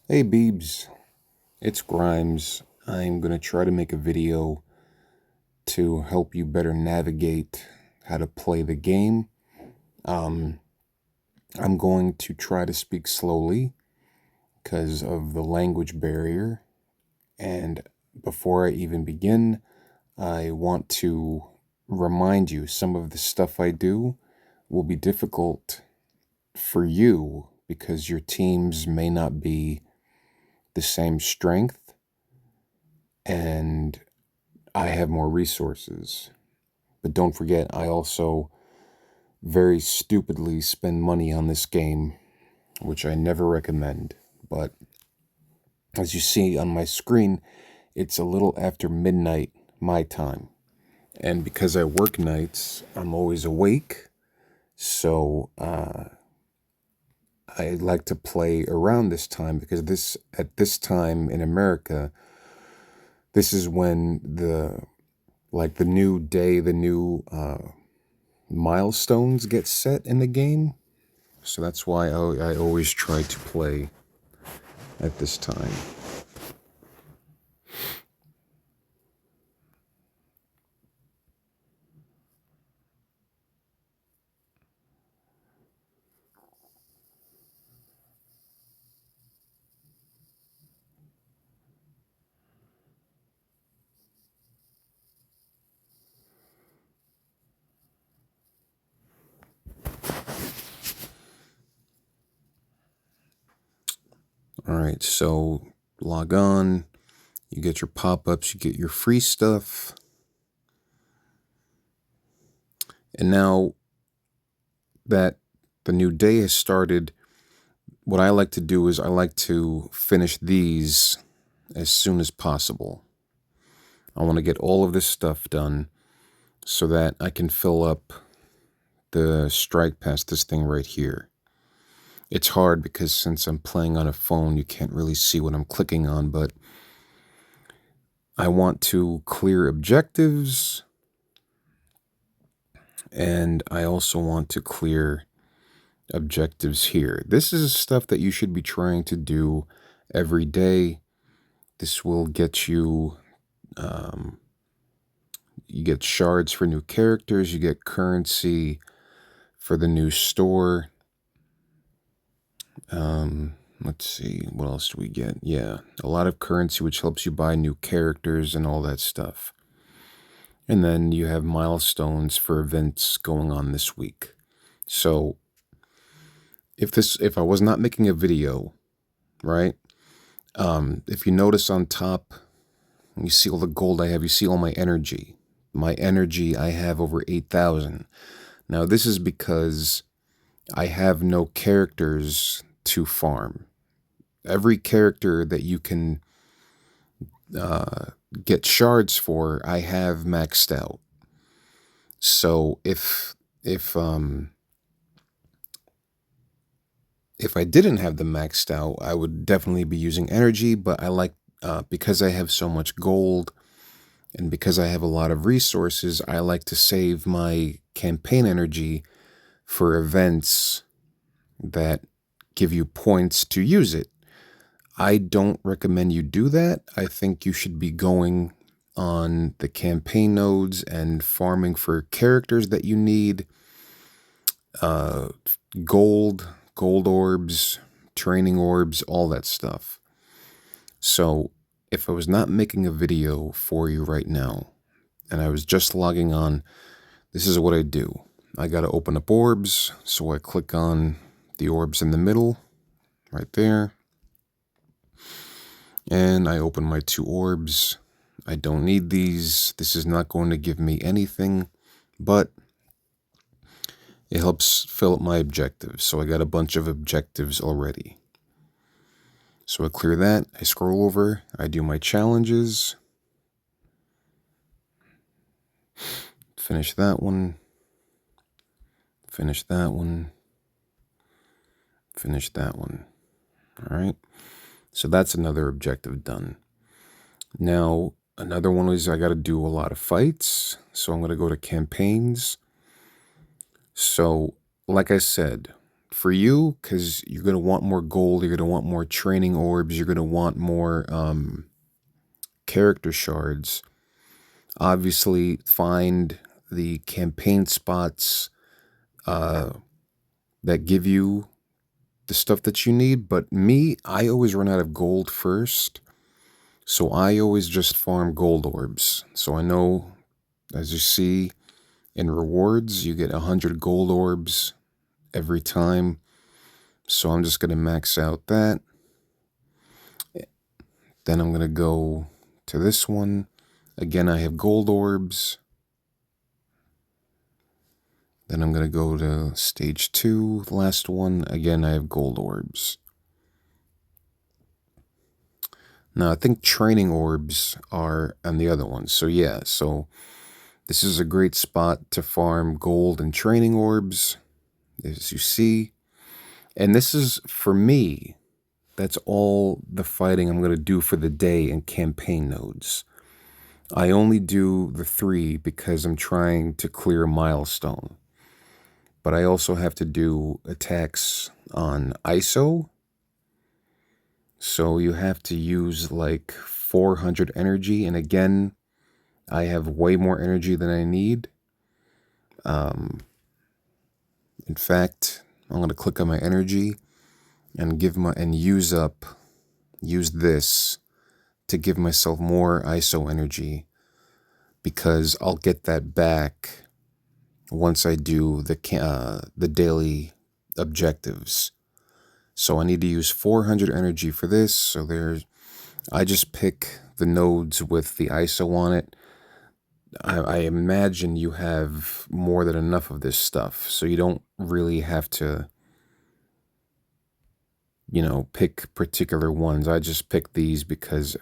Hey Beebs, it's Grimes. I'm going to try to make a video to help you better navigate how to play the game. Um, I'm going to try to speak slowly because of the language barrier. And before I even begin, I want to remind you some of the stuff I do will be difficult for you because your teams may not be the same strength and I have more resources. But don't forget, I also very stupidly spend money on this game, which I never recommend. But as you see on my screen, it's a little after midnight my time. And because I work nights, I'm always awake. So I like to play around this time because at this time in America, this is when the new day, the new milestones get set in the game. So that's why I always try to play at this time. All right, so log on, you get your pop-ups, you get your free stuff. And now that the new day has started, what I like to do is I like to finish these as soon as possible. I want to get all of this stuff done so that I can fill up the strike past this thing right here. It's hard because since I'm playing on a phone, you can't really see what I'm clicking on, but I want to clear objectives, and I also want to clear objectives here. This is stuff that you should be trying to do every day. This will get you, you get shards for new characters, you get currency for the new store. Let's see, what else do we get? Yeah, a lot of currency, which helps you buy new characters and all that stuff. And then you have milestones for events going on this week. So if I was not making a video, right? If you notice on top, you see all the gold I have, you see all my energy. My energy, I have over 8,000. Now this is because I have no characters to farm. Every character that you can get shards for, I have maxed out. So if I didn't have them maxed out, I would definitely be using energy, but I like, because I have so much gold and because I have a lot of resources, I like to save my campaign energy for events that give you points to use it. I don't recommend you do that. I think you should be going on the campaign nodes and farming for characters that you need, uh, gold orbs, training orbs, all that stuff. So if I was not making a video for you right now and I was just logging on, this is what I do. I got to open up orbs, so I click on the orbs in the middle, right there, and I open my two orbs. I don't need these. This is not going to give me anything, but it helps fill up my objectives. So I got a bunch of objectives already. So I clear that, I scroll over, I do my challenges, finish that one, finish that one, finish that one. All right. So that's another objective done. Now, another one is I got to do a lot of fights. So I'm going to go to campaigns. So, like I said, for you, because you're going to want more gold, you're going to want more training orbs, you're going to want more character shards. Obviously, find the campaign spots that give you the stuff that you need. But me, I always run out of gold first. So I always just farm gold orbs. So I know, as you see in rewards, you get 100 gold orbs every time. So I'm just going to max out that. Then I'm going to go to this one. Again, I have gold orbs. Then I'm going to go to stage 2, the last one. Again, I have gold orbs. Now, I think training orbs are on the other one. So yeah, so this is a great spot to farm gold and training orbs, as you see. And this is, for me, that's all the fighting I'm going to do for the day in campaign nodes. I only do the 3 because I'm trying to clear a milestone. But I also have to do attacks on ISO. So you have to use like 400 energy. And again, I have way more energy than I need. In fact, I'm going to click on my energy and use this to give myself more ISO energy, because I'll get that back once I do the daily objectives. So I need to use 400 energy for this. So I just pick the nodes with the ISO on it. I imagine you have more than enough of this stuff, so you don't really have to, pick particular ones. I just pick these because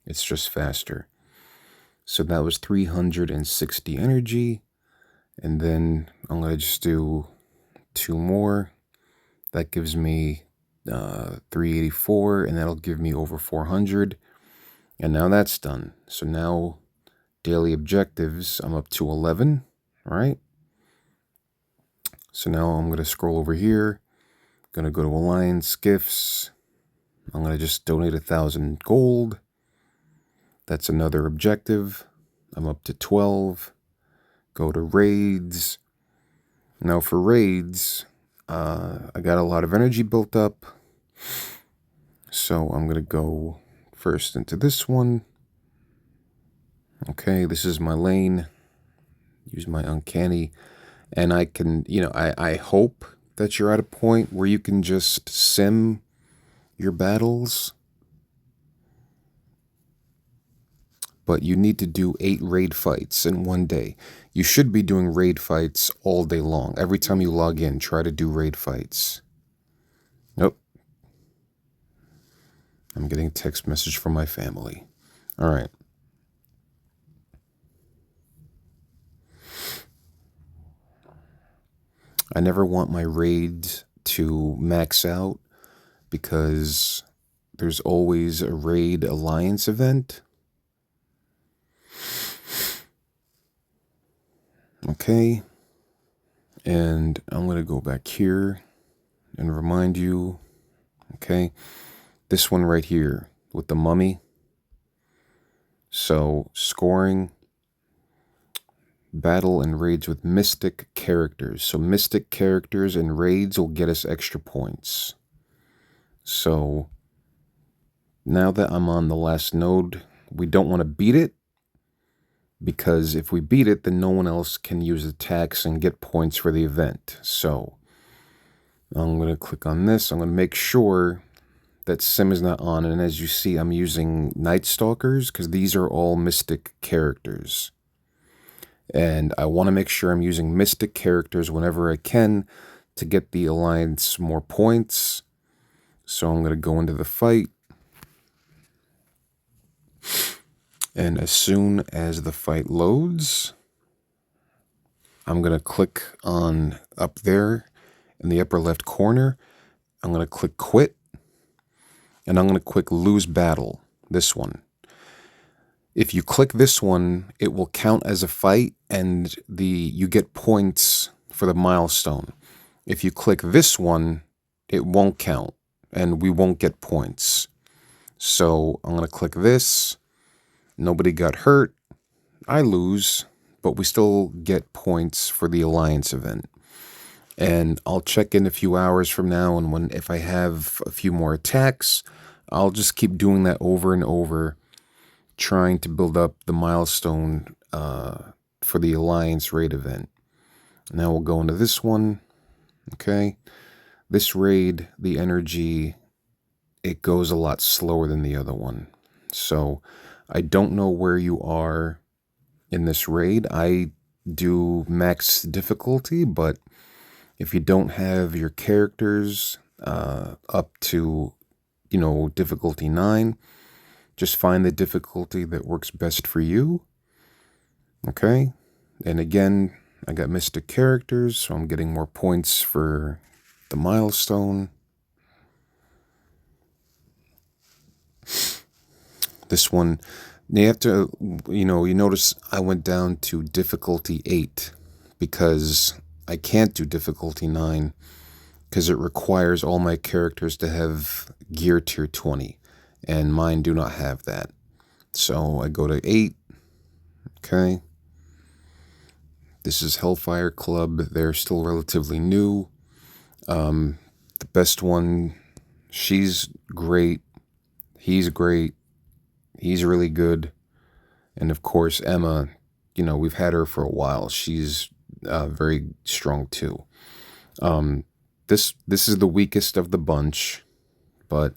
it's just faster. So that was 360 energy, and then I'm going to just do 2 more. That gives me 384, and that'll give me over 400. And now that's done. So now daily objectives, I'm up to 11, all right? So now I'm going to scroll over here, going to go to Alliance Gifts. I'm going to just donate 1,000 gold. That's another objective. I'm up to 12. Go to raids. Now for raids, I got a lot of energy built up. So I'm going to go first into this one. Okay, this is my lane. Use my uncanny. And I can, I hope that you're at a point where you can just sim your battles. But you need to do 8 raid fights in one day. You should be doing raid fights all day long. Every time you log in, try to do raid fights. Nope. I'm getting a text message from my family. All right. I never want my raids to max out because there's always a raid alliance event. Okay. And I'm going to go back here and remind you, okay, this one right here with the mummy. So scoring, battle and raids with mystic characters. So mystic characters and raids will get us extra points. So now that I'm on the last node, we don't want to beat it, because if we beat it, then no one else can use attacks and get points for the event. So I'm going to click on this. I'm going to make sure that sim is not on. And as you see, I'm using Night Stalkers because these are all mystic characters. And I want to make sure I'm using mystic characters whenever I can to get the alliance more points. So I'm going to go into the fight. And as soon as the fight loads, I'm going to click on up there in the upper left corner. I'm going to click quit. And I'm going to click lose battle, this one. If you click this one, it will count as a fight, and you get points for the milestone. If you click this one, it won't count and we won't get points. So I'm going to click this. Nobody got hurt. I lose, but we still get points for the Alliance event. And I'll check in a few hours from now, and if I have a few more attacks, I'll just keep doing that over and over, trying to build up the milestone for the Alliance raid event. Now we'll go into this one. Okay. This raid, the energy, it goes a lot slower than the other one. So I don't know where you are in this raid. I do max difficulty, but if you don't have your characters up to, difficulty 9, just find the difficulty that works best for you. Okay. And again, I got Mystic characters, so I'm getting more points for the milestone. This one, you have to, you notice I went down to difficulty 8 because I can't do difficulty 9 because it requires all my characters to have gear tier 20, and mine do not have that. So I go to 8. Okay. This is Hellfire Club. They're still relatively new. The best one, she's great. He's great. He's really good. And of course, Emma, we've had her for a while. She's very strong too. This is the weakest of the bunch, but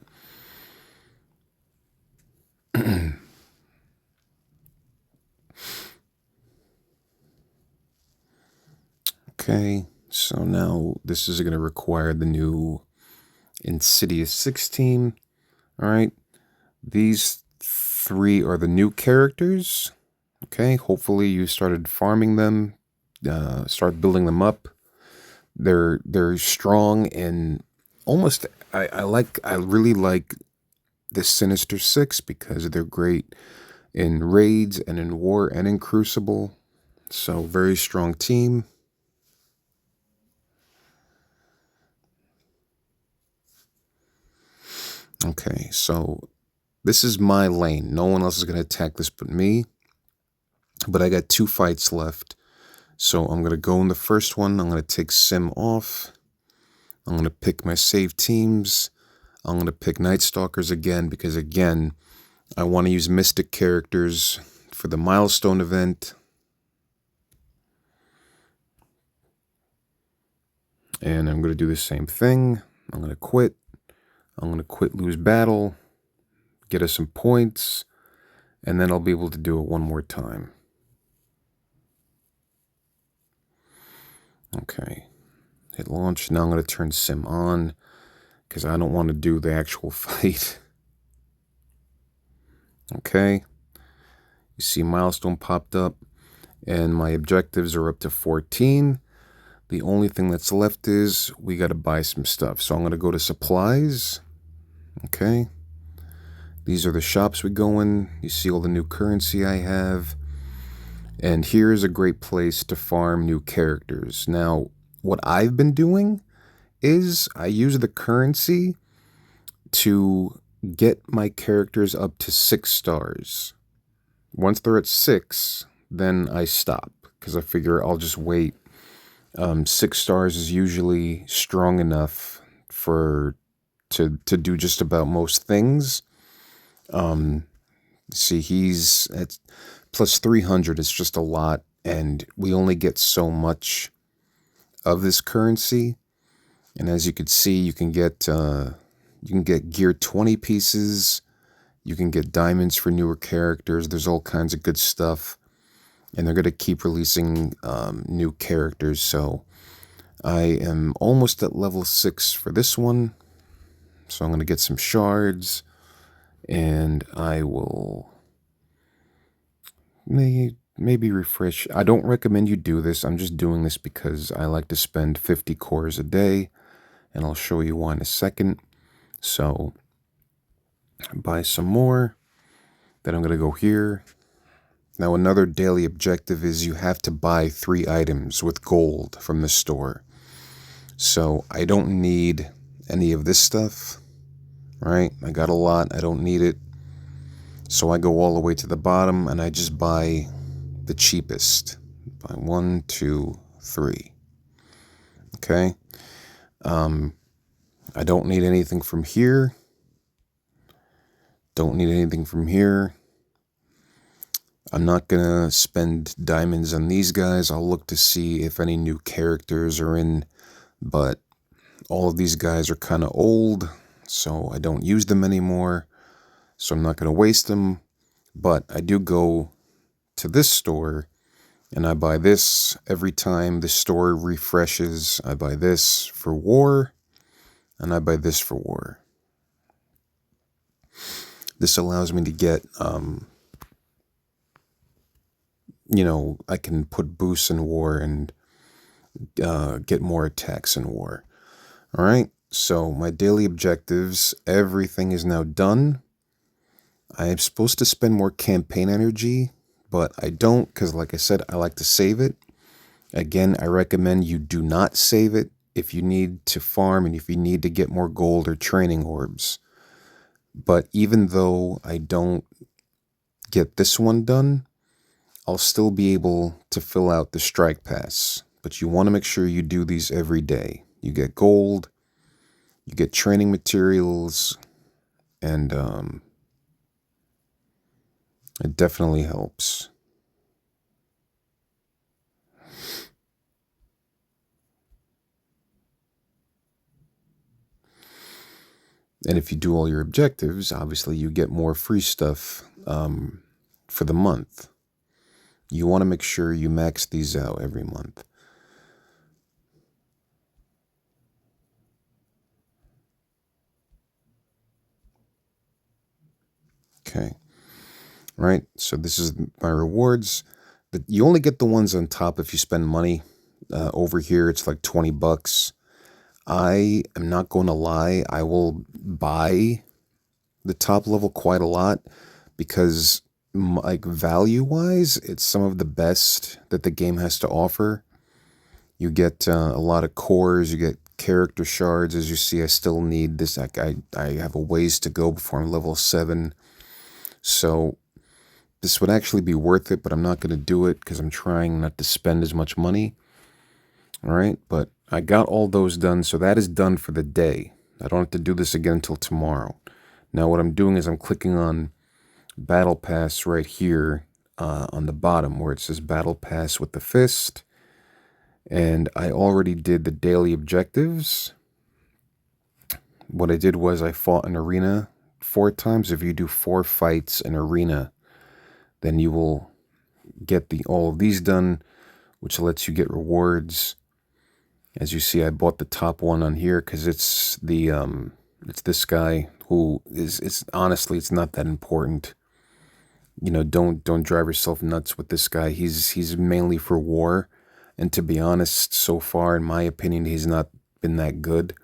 okay, so now this is going to require the new Insidious 16. All right, these 3 are the new characters. Okay, hopefully you started farming them, start building them up. They're strong and almost. I really like the Sinister 6 because they're great in raids and in war and in Crucible. So very strong team. Okay, so this is my lane. No one else is going to attack this but me. But I got 2 fights left. So I'm going to go in the first one. I'm going to take Sim off. I'm going to pick my save teams. I'm going to pick Night Stalkers again because, again, I want to use Mystic characters for the milestone event. And I'm going to do the same thing. I'm going to quit. I'm going to quit, lose battle, get us some points, and then I'll be able to do it one more time. Okay, hit launch. Now I'm going to turn Sim on because I don't want to do the actual fight. Okay, you see milestone popped up, and my objectives are up to 14. The only thing that's left is we got to buy some stuff. So I'm going to go to supplies. Okay. These are the shops we go in. You see all the new currency I have. And here's a great place to farm new characters. Now, what I've been doing is I use the currency to get my characters up to 6 stars. Once they're at 6, then I stop because I figure I'll just wait. 6 stars is usually strong enough to do just about most things. See, he's at plus 300. It's just a lot, and we only get so much of this currency. And as you can see, you can get gear 20 pieces. You can get diamonds for newer characters. There's all kinds of good stuff, and they're going to keep releasing new characters. So I am almost at level 6 for this one. So I'm going to get some shards, and I will maybe refresh. I don't recommend you do this. I'm just doing this because I like to spend 50 cores a day, and I'll show you why in a second. So buy some more. Then I'm going to go here, Now, another daily objective is you have to buy 3 items with gold from the store. So I don't need any of this stuff, right? I got a lot. I don't need it. So I go all the way to the bottom and I just buy the cheapest. Buy 1, 2, 3. Okay. I don't need anything from here. Don't need anything from here. I'm not going to spend diamonds on these guys. I'll look to see if any new characters are in, but all of these guys are kind of old, so I don't use them anymore, so I'm not going to waste them. But I do go to this store, and I buy this every time the store refreshes. I buy this for war, and I buy this for war. This allows me to get, I can put boosts in war and get more attacks in war. All right, so my daily objectives, everything is now done. I am supposed to spend more campaign energy, but I don't because, like I said, I like to save it. Again, I recommend you do not save it if you need to farm and if you need to get more gold or training orbs. But even though I don't get this one done, I'll still be able to fill out the strike pass. But you want to make sure you do these every day. You get gold, you get training materials, and it definitely helps. And if you do all your objectives, obviously you get more free stuff for the month. You want to make sure you max these out every month. Okay. All right. So this is my rewards. You only get the ones on top if you spend money. Over here, it's like $20. I am not going to lie. I will buy the top level quite a lot because, like, value-wise, it's some of the best that the game has to offer. You get a lot of cores, you get character shards. As you see, I still need this. I have a ways to go before I'm level 7. So this would actually be worth it, but I'm not going to do it because I'm trying not to spend as much money. All right, but I got all those done, so that is done for the day. I don't have to do this again until tomorrow. Now what I'm doing is I'm clicking on Battle Pass right here on the bottom where it says Battle Pass with the fist. And I already did the daily objectives. What I did was I fought an arena 4 times. If you do 4 fights in arena, then you will get all of these done, which lets you get rewards. As you see, I bought the top one on here because it's this guy who it's honestly, it's not that important. Don't drive yourself nuts with this guy. He's mainly for war. And to be honest, so far, in my opinion, he's not been that good.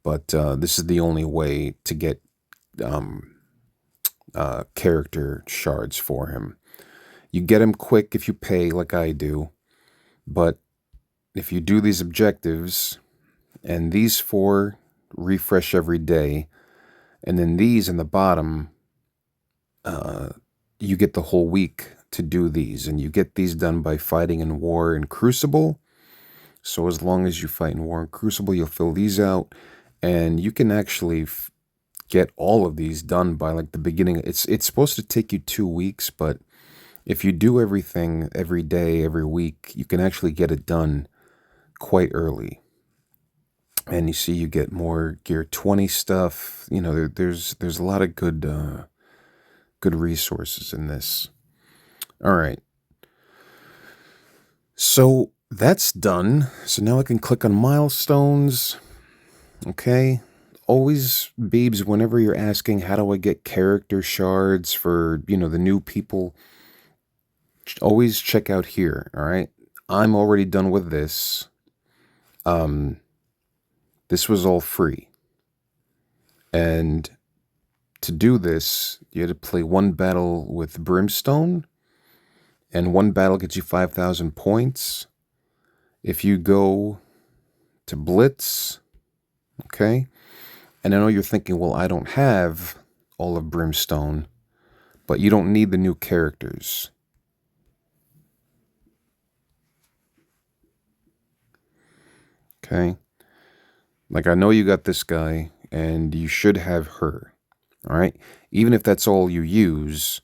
But this is the only way to get character shards for him. You get him quick if you pay like I do. But if you do these objectives, and these 4 refresh every day, and then these in the bottom, you get the whole week to do these, and you get these done by fighting in war and Crucible. So as long as you fight in war and Crucible, you'll fill these out, and you can actually get all of these done by like the beginning. It's supposed to take you 2 weeks, but if you do everything every day, every week, you can actually get it done quite early. And you see, you get more Gear 20 stuff. There's a lot of good resources in this. All right. So that's done. So now I can click on milestones. Okay. Always, beebs, whenever you're asking, how do I get character shards for, the new people, always check out here. All right. I'm already done with this. This was all free. And to do this, you had to play 1 battle with Brimstone. And one battle gets you 5,000 points. If you go to Blitz, okay, and I know you're thinking, well, I don't have all of Brimstone, but you don't need the new characters. Okay? Like, I know you got this guy, and you should have her. All right? Even if that's all you use,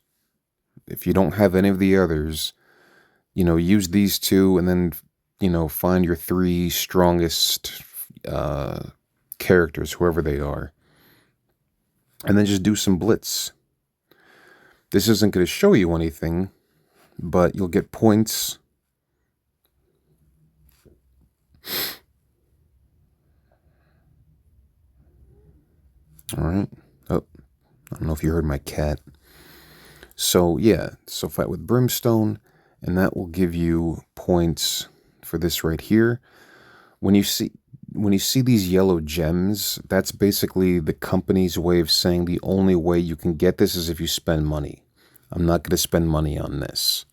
if you don't have any of the others, use these two and then, find your three strongest characters, whoever they are. And then just do some blitz. This isn't going to show you anything, but you'll get points. All right. Oh, I don't know if you heard my cat. So yeah, so fight with Brimstone, and that will give you points for this right here. When you see these yellow gems, that's basically the company's way of saying the only way you can get this is if you spend money. I'm not going to spend money on this.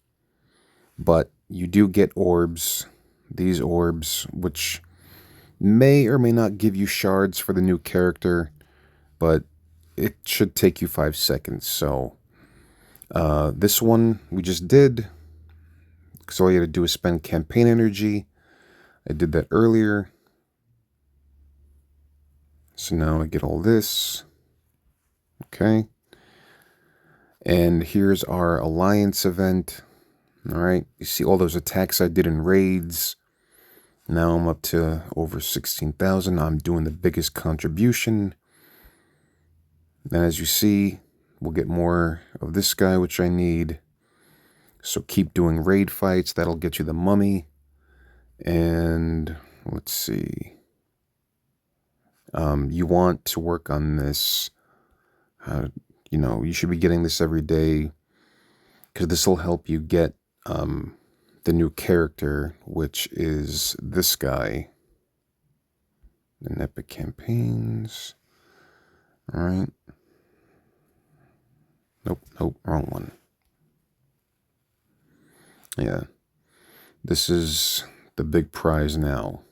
But you do get orbs, these orbs, which may or may not give you shards for the new character, but it should take you 5 seconds. So this one we just did, because all you had to do is spend campaign energy. I did that earlier. So now I get all this. Okay. And here's our alliance event. All right. You see all those attacks I did in raids. Now I'm up to over 16,000. I'm doing the biggest contribution. And as you see, we'll get more of this guy, which I need. So keep doing raid fights. That'll get you the mummy. And let's see. You want to work on this. You should be getting this every day, because this will help you get the new character, which is this guy. In epic campaigns. All right. Nope, wrong one. Yeah. This is the big prize now.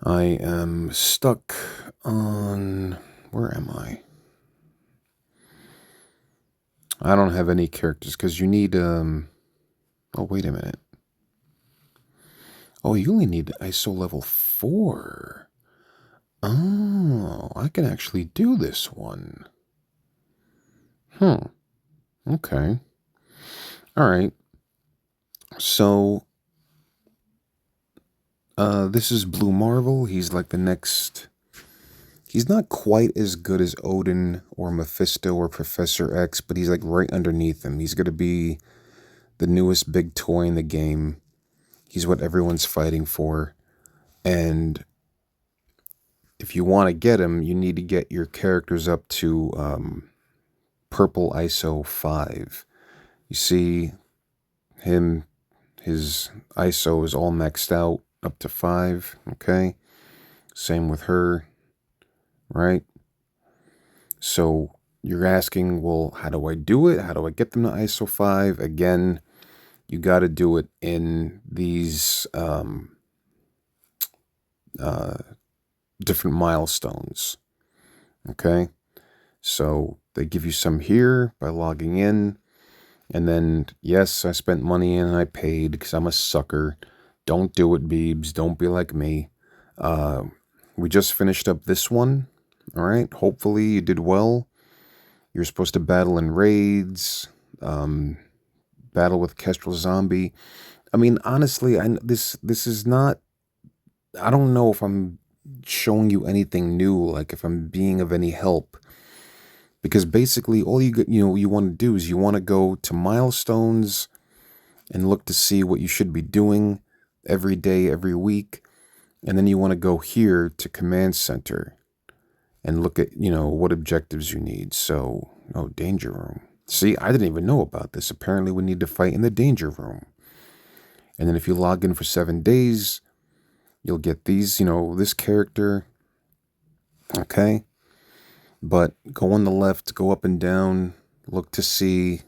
I am stuck on... Where am I? I don't have any characters, because you need... Oh, wait a minute. Oh, you only need ISO level 4. Oh, I can actually do this one. Okay. All right. So, this is Blue Marvel. He's like the next... He's not quite as good as Odin or Mephisto or Professor X, but he's like right underneath him. He's going to be the newest big toy in the game. He's what everyone's fighting for. And if you want to get him, you need to get your characters up to purple ISO 5. You see him, his ISO is all maxed out up to 5, okay? Same with her, right? So you're asking, well, how do I do it? How do I get them to ISO 5? Again, you got to do it in these different milestones, okay? So they give you some here by logging in. And then, yes, I spent money and I paid because I'm a sucker. Don't do it, beebs. Don't be like me. We just finished up this one. All right. Hopefully you did well. You're supposed to battle in raids, battle with Kestrel Zombie. I mean, honestly, this is not... I don't know if I'm showing you anything new, like if I'm being of any help. Because basically all you want to do is you want to go to milestones and look to see what you should be doing every day, every week. And then you want to go here to Command Center and look at, what objectives you need. So, Danger Room. See, I didn't even know about this. Apparently we need to fight in the Danger Room. And then if you log in for 7 days, you'll get these, this character. Okay. But go on the left, go up and down, look to see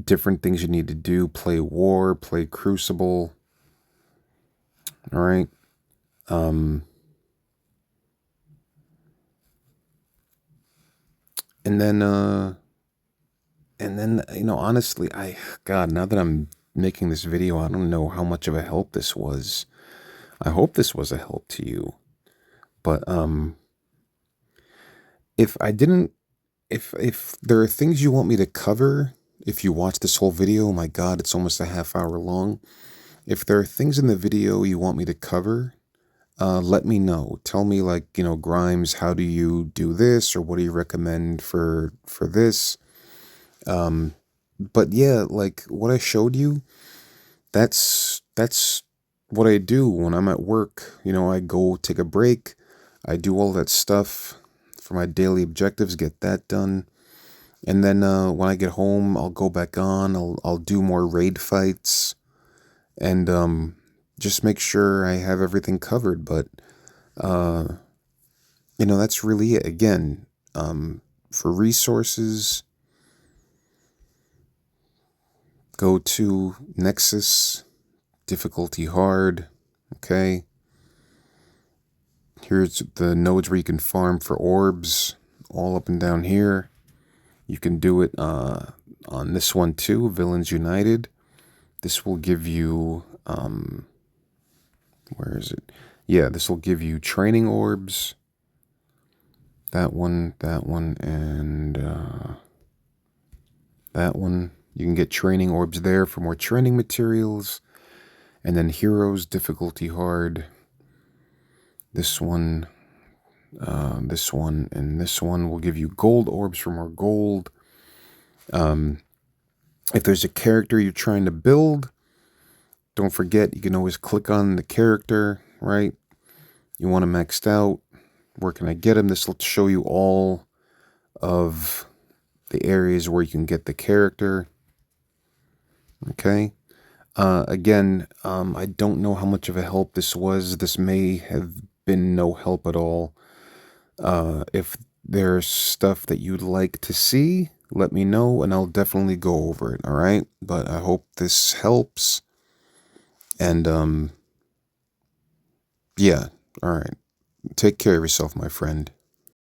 different things you need to do. Play War, play Crucible. All right. And then, honestly, God, now that I'm making this video, I don't know how much of a help this was. I hope this was a help to you. But, if I didn't, if there are things you want me to cover, if you watch this whole video, oh my God, it's almost a half hour long. If there are things in the video you want me to cover, let me know. Tell me, like, Grimes, how do you do this, or what do you recommend for this? But yeah, like what I showed you, that's what I do when I'm at work. I go take a break, I do all that stuff for my daily objectives, get that done. And then when I get home, I'll go back on. I'll do more raid fights, and just make sure I have everything covered. But that's really it. Again, for resources, go to Nexus, difficulty hard. Okay. Here's the nodes where you can farm for orbs, all up and down here. You can do it on this one too, Villains United. This will give you, where is it? Yeah, this will give you training orbs. That one, and that one. You can get training orbs there for more training materials. And then heroes, difficulty hard. This one, and this one will give you gold orbs for more gold. If there's a character you're trying to build, don't forget, you can always click on the character, right? You want him maxed out. Where can I get him? This will show you all of the areas where you can get the character. Okay. Again, I don't know how much of a help this was. This may have been no help at all. If there's stuff that you'd like to see, let me know and I'll definitely go over it. All right. But I hope this helps. And, yeah. All right. Take care of yourself, my friend.